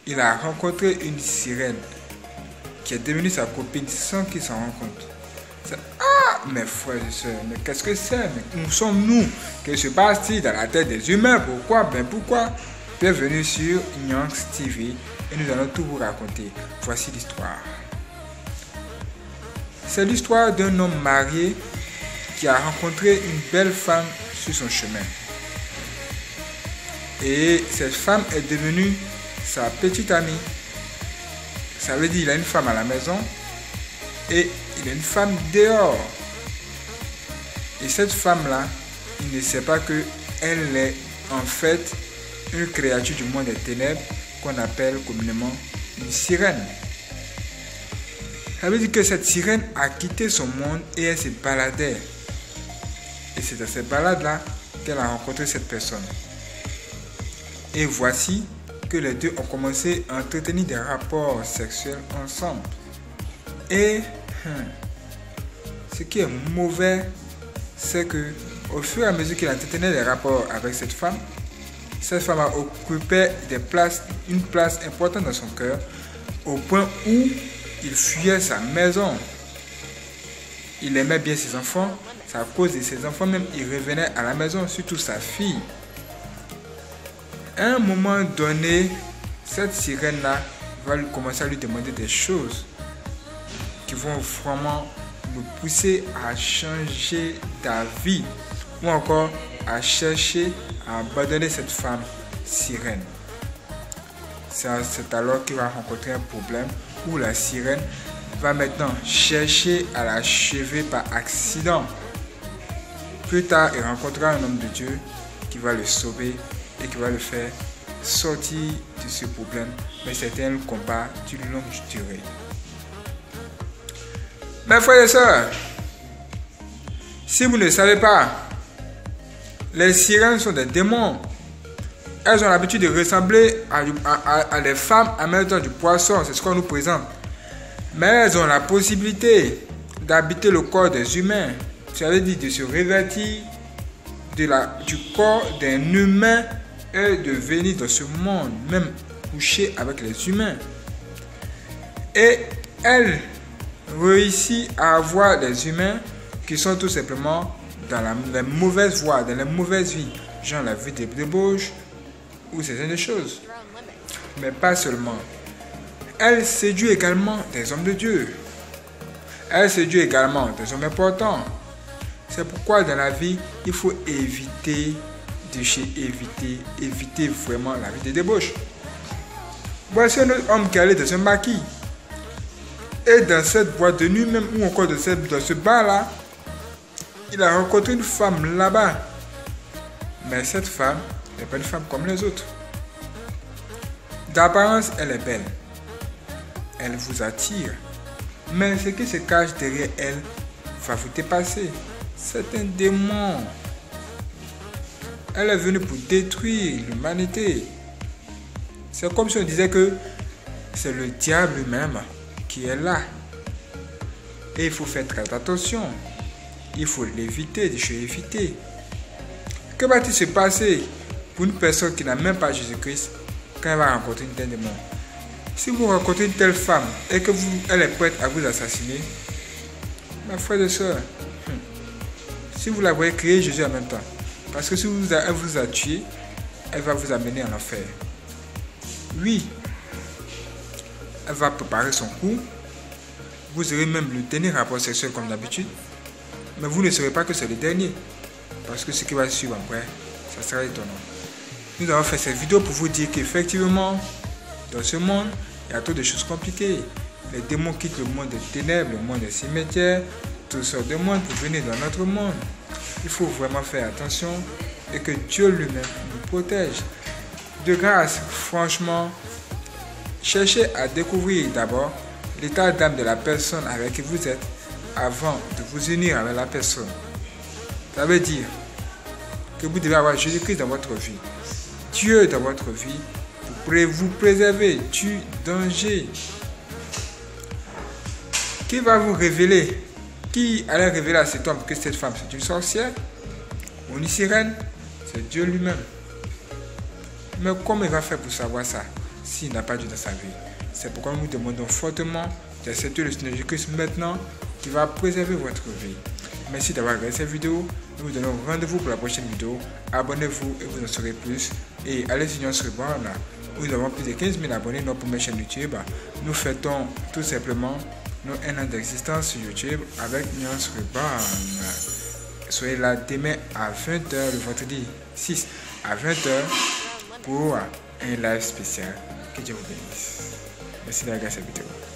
il a rencontré une sirène qui est devenue sa copine sans qu'il s'en rende compte. Ah, mes frères et sœurs, mais qu'est-ce que c'est? Mais où sommes-nous? Que se passe-t-il dans la tête des humains? Pourquoi? Ben pourquoi? Bienvenue sur Nyanx TV et nous allons tout vous raconter. Voici l'histoire. C'est l'histoire d'un homme marié qui a rencontré une belle femme sur son chemin. Et cette femme est devenue sa petite amie. Ça veut dire qu'il a une femme à la maison et il a une femme dehors. Et cette femme-là, il ne sait pas qu'elle est en fait une créature du monde des ténèbres qu'on appelle communément une sirène. Ça veut dire que cette sirène a quitté son monde et elle se baladait. Et c'est à cette balade-là qu'elle a rencontré cette personne. Et voici que les deux ont commencé à entretenir des rapports sexuels ensemble. Et ce qui est mauvais, c'est que au fur et à mesure qu'il entretenait des rapports avec cette femme a occupé une place importante dans son cœur, au point où il fuyait sa maison. Il aimait bien ses enfants, c'est à cause de ses enfants même, il revenait à la maison, surtout sa fille. À un moment donné, cette sirène-là va commencer à lui demander des choses qui vont vraiment le pousser à changer d'avis ou encore à chercher à abandonner cette femme sirène. C'est alors qu'il va rencontrer un problème où la sirène va maintenant chercher à l'achever par accident. Plus tard, il rencontrera un homme de Dieu qui va le sauver et qui va le faire sortir de ce problème. Mais c'était un combat d'une longue durée. Mes frères et sœurs, si vous ne savez pas, les sirènes sont des démons. Elles ont l'habitude de ressembler à des femmes en même temps du poisson. C'est ce qu'on nous présente. Mais elles ont la possibilité d'habiter le corps des humains. Ça veut dire de se revêtir du corps d'un humain et de venir dans ce monde, même coucher avec les humains. Et elles réussissent à avoir des humains qui sont tout simplement dans les mauvaises voies, dans les mauvaises vies, genre la vie des débauches ou ces genre de choses. Mais pas seulement. Elle séduit également des hommes de Dieu. Elle séduit également des hommes importants. C'est pourquoi dans la vie, il faut éviter vraiment la vie des débauches. Voici un autre homme qui allait dans un maquis. Et dans cette boîte de nuit, même ou encore dans ce bar-là, il a rencontré une femme là-bas. Mais cette femme n'est pas une femme comme les autres. D'apparence, elle est belle. Elle vous attire. Mais ce qui se cache derrière elle va vous dépasser. C'est un démon. Elle est venue pour détruire l'humanité. C'est comme si on disait que c'est le diable lui-même qui est là. Et il faut faire très attention. Il faut l'éviter, éviter. Que va-t-il se passer pour une personne qui n'a même pas Jésus-Christ quand elle va rencontrer une telle démon? Si vous rencontrez une telle femme et que elle est prête à vous assassiner, mes frères et sœurs, si vous la voyez crier Jésus en même temps, parce que si elle vous a tué, elle va vous amener en enfer. Oui, elle va préparer son coup. Vous aurez même le dernier rapport sexuel comme d'habitude. Mais vous ne saurez pas que c'est le dernier. Parce que ce qui va suivre après, ça sera étonnant. Nous avons fait cette vidéo pour vous dire qu'effectivement, dans ce monde, il y a trop de choses compliquées. Les démons quittent le monde des ténèbres, le monde des cimetières, toutes sortes de mondes pour venir dans notre monde. Il faut vraiment faire attention et que Dieu lui-même nous protège. De grâce, franchement, cherchez à découvrir d'abord l'état d'âme de la personne avec qui vous êtes avant de vous unir avec la personne. Ça veut dire que vous devez avoir Jésus-Christ dans votre vie, Dieu dans votre vie, pour vous préserver du danger. Qui va vous révéler? Qui allait révéler à cet homme que cette femme c'est une sorcière ou une sirène? C'est Dieu lui-même. Mais comment il va faire pour savoir ça? s'il n'a pas Dieu dans sa vie. C'est pourquoi nous demandons fortement d'accepter le Seigneur Jésus-Christ maintenant qui va préserver votre vie. Merci d'avoir regardé cette vidéo. Nous vous donnons rendez-vous pour la prochaine vidéo. Abonnez-vous et vous en saurez plus. Et allez sur Nuance Reborn. Nous avons plus de 15 000 abonnés sur notre première chaîne YouTube. Nous fêtons tout simplement nos 1 an d'existence sur YouTube avec Nuance Reborn. Soyez là demain à 20h, le vendredi 6 à 20h pour un live spécial. Que Dieu vous bénisse. Merci d'avoir regardé cette vidéo.